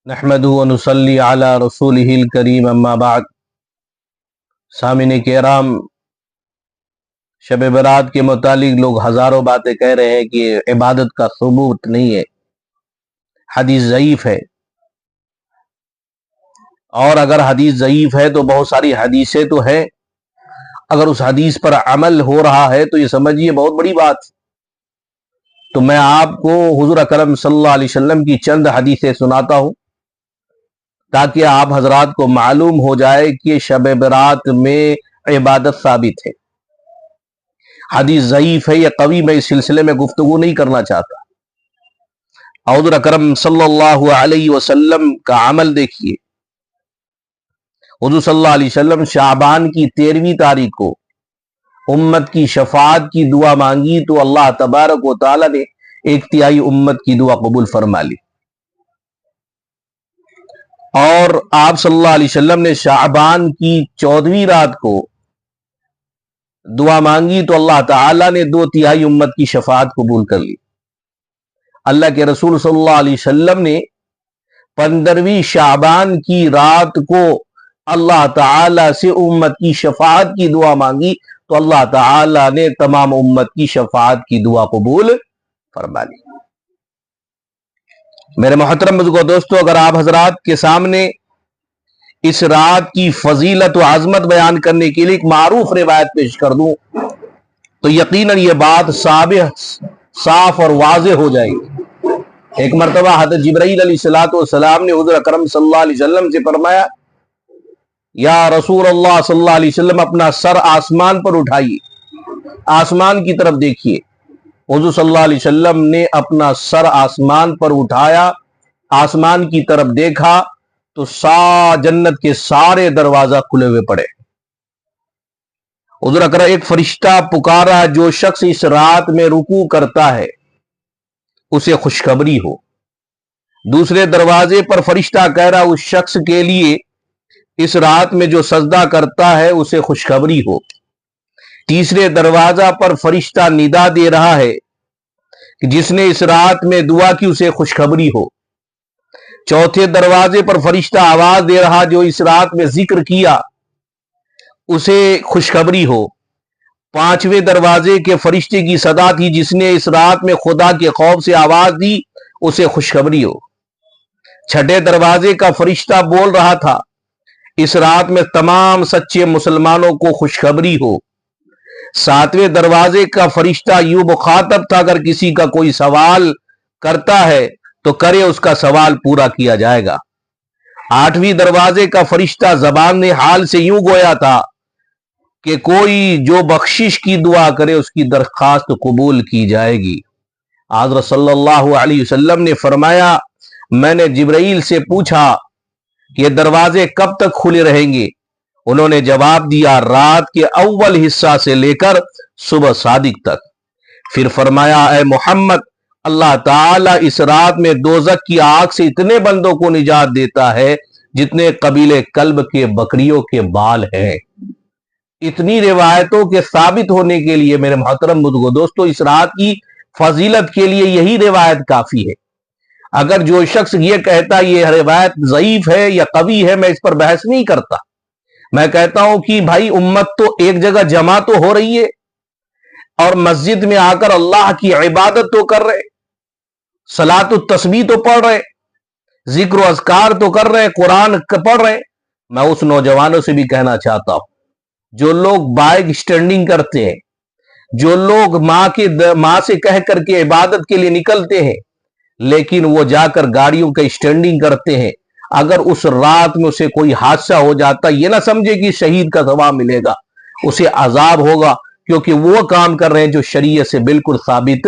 نحمدہ و نصلی علی رسولہ الکریم اما بعد۔ سامعین کرام، شب برات کے متعلق لوگ ہزاروں باتیں کہہ رہے ہیں کہ عبادت کا ثبوت نہیں ہے، حدیث ضعیف ہے، اور اگر حدیث ضعیف ہے تو بہت ساری حدیثیں تو ہیں، اگر اس حدیث پر عمل ہو رہا ہے تو یہ سمجھیے بہت بڑی بات۔ تو میں آپ کو حضور اکرم صلی اللہ علیہ وسلم کی چند حدیثیں سناتا ہوں تاکہ آپ حضرات کو معلوم ہو جائے کہ شب برات میں عبادت ثابت ہے۔ حدیث ضعیف ہے یا قوی، میں اس سلسلے میں گفتگو نہیں کرنا چاہتا۔ حضور اکرم صلی اللہ علیہ وسلم کا عمل دیکھیے۔ حضور صلی اللہ علیہ وسلم شعبان کی 13ویں تاریخ کو امت کی شفاعت کی دعا مانگی تو اللہ تبارک و تعالی نے 1/3 امت کی دعا قبول فرما لی، اور آپ صلی اللہ علیہ وسلم نے شعبان کی 14ویں رات کو دعا مانگی تو اللہ تعالی نے 2/3 امت کی شفاعت قبول کر لی۔ اللہ کے رسول صلی اللہ علیہ وسلم نے 15ویں شعبان کی رات کو اللہ تعالی سے امت کی شفاعت کی دعا مانگی تو اللہ تعالی نے تمام امت کی شفاعت کی دعا قبول فرما لی۔ میرے محترم بزرگوں دوستو، اگر آپ حضرات کے سامنے اس رات کی فضیلت و عظمت بیان کرنے کے لیے ایک معروف روایت پیش کر دوں تو یقیناً یہ بات صاف اور واضح ہو جائے گی۔ ایک مرتبہ حضرت جبرائیل علیہ السلام نے حضور اکرم صلی اللہ علیہ وسلم سے فرمایا، یا رسول اللہ صلی اللہ علیہ وسلم، اپنا سر آسمان پر اٹھائیے، آسمان کی طرف دیکھیے۔ حضور صلی اللہ علیہ وسلم نے اپنا سر آسمان پر اٹھایا، آسمان کی طرف دیکھا تو جنت کے سارے دروازہ کھلے ہوئے پڑے۔ حضور اکرم، ایک فرشتہ پکارا، جو شخص اس رات میں رکوع کرتا ہے اسے خوشخبری ہو۔ دوسرے دروازے پر فرشتہ کہہ رہا، اس شخص کے لیے اس رات میں جو سجدہ کرتا ہے اسے خوشخبری ہو۔ تیسرے دروازہ پر فرشتہ ندا دے رہا ہے کہ جس نے اس رات میں دعا کی اسے خوشخبری ہو۔ چوتھے دروازے پر فرشتہ آواز دے رہا، جو اس رات میں ذکر کیا اسے خوشخبری ہو۔ پانچویں دروازے کے فرشتے کی صدا تھی، جس نے اس رات میں خدا کے خوف سے آواز دی اسے خوشخبری ہو۔ چھٹے دروازے کا فرشتہ بول رہا تھا، اس رات میں تمام سچے مسلمانوں کو خوشخبری ہو۔ ساتویں دروازے کا فرشتہ یوں مخاطب تھا، اگر کسی کا کوئی سوال کرتا ہے تو کرے، اس کا سوال پورا کیا جائے گا۔ آٹھویں دروازے کا فرشتہ زبان حال سے یوں گویا تھا کہ کوئی جو بخشش کی دعا کرے اس کی درخواست قبول کی جائے گی۔ حضرت صلی اللہ علیہ وسلم نے فرمایا، میں نے جبرائیل سے پوچھا کہ یہ دروازے کب تک کھلے رہیں گے؟ انہوں نے جواب دیا، رات کے اول حصہ سے لے کر صبح صادق تک۔ پھر فرمایا، اے محمد، اللہ تعالیٰ اس رات میں دوزخ کی آگ سے اتنے بندوں کو نجات دیتا ہے جتنے قبیلے کلب کے بکریوں کے بال ہیں۔ اتنی روایتوں کے ثابت ہونے کے لیے میرے محترم بزرگوں دوستو، اس رات کی فضیلت کے لیے یہی روایت کافی ہے۔ اگر جو شخص یہ کہتا یہ روایت ضعیف ہے یا قوی ہے، میں اس پر بحث نہیں کرتا۔ میں کہتا ہوں کہ بھائی، امت تو ایک جگہ جمع تو ہو رہی ہے اور مسجد میں آ کر اللہ کی عبادت تو کر رہے، صلاۃ التسبیح تو پڑھ رہے، ذکر و اذکار تو کر رہے، قرآن پڑھ رہے۔ میں اس نوجوانوں سے بھی کہنا چاہتا ہوں جو لوگ بائک سٹینڈنگ کرتے ہیں، جو لوگ ماں سے کہہ کر کے عبادت کے لیے نکلتے ہیں لیکن وہ جا کر گاڑیوں کا سٹینڈنگ کرتے ہیں، اگر اس رات میں اسے کوئی حادثہ ہو جاتا، یہ نہ سمجھے کہ شہید کا ثواب ملے گا، اسے عذاب ہوگا، کیونکہ وہ کام کر رہے ہیں جو شریعت سے بالکل ثابت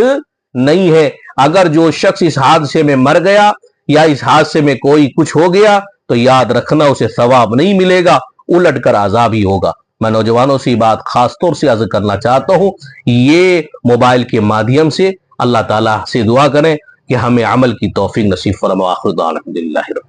نہیں ہے۔ اگر جو شخص اس حادثے میں مر گیا یا اس حادثے میں کوئی کچھ ہو گیا تو یاد رکھنا اسے ثواب نہیں ملے گا، الٹ کر عذاب ہی ہوگا۔ میں نوجوانوں سے بات خاص طور سے عرض کرنا چاہتا ہوں، یہ موبائل کے مادھیم سے اللہ تعالیٰ سے دعا کریں کہ ہمیں عمل کی توفیق نصیب فرمائے۔ آخر دعوانا الحمدللہ رب